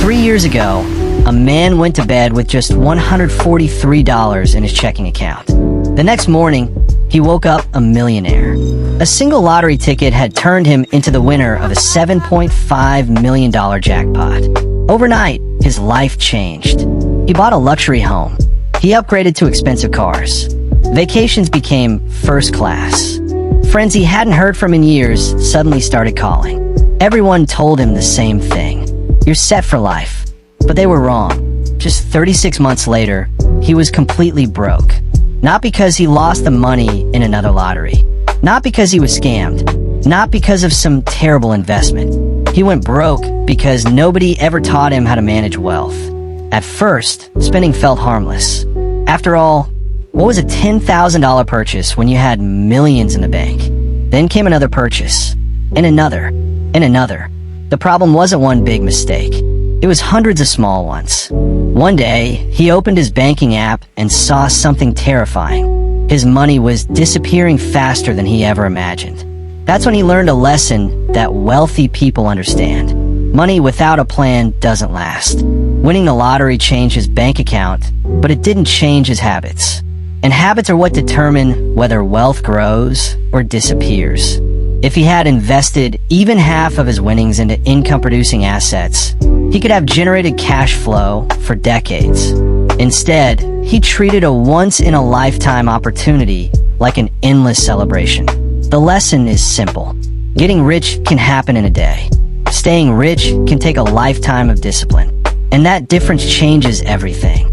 3 years ago, a man went to bed with just $143 in his checking account. The next morning, he woke up a millionaire. A single lottery ticket had turned him into the winner of a $7.5 million jackpot. Overnight, his life changed. He bought a luxury home. He upgraded to expensive cars. Vacations became first class. Friends he hadn't heard from in years suddenly started calling. Everyone told him the same thing. You're set for life. But they were wrong. Just 36 months later, he was completely broke. Not because he lost the money in another lottery. Not because he was scammed. Not because of some terrible investment. He went broke because nobody ever taught him how to manage wealth. At first, spending felt harmless. After all, what was a $10,000 purchase when you had millions in the bank? Then came another purchase, and another, and another. The problem wasn't one big mistake. It was hundreds of small ones. One day, he opened his banking app and saw something terrifying. His money was disappearing faster than he ever imagined. That's when he learned a lesson that wealthy people understand. Money without a plan doesn't last. Winning the lottery changed his bank account, but it didn't change his habits. And habits are what determine whether wealth grows or disappears. If he had invested even half of his winnings into income-producing assets, he could have generated cash flow for decades. Instead, he treated a once-in-a-lifetime opportunity like an endless celebration. The lesson is simple. Getting rich can happen in a day. Staying rich can take a lifetime of discipline. And that difference changes everything. :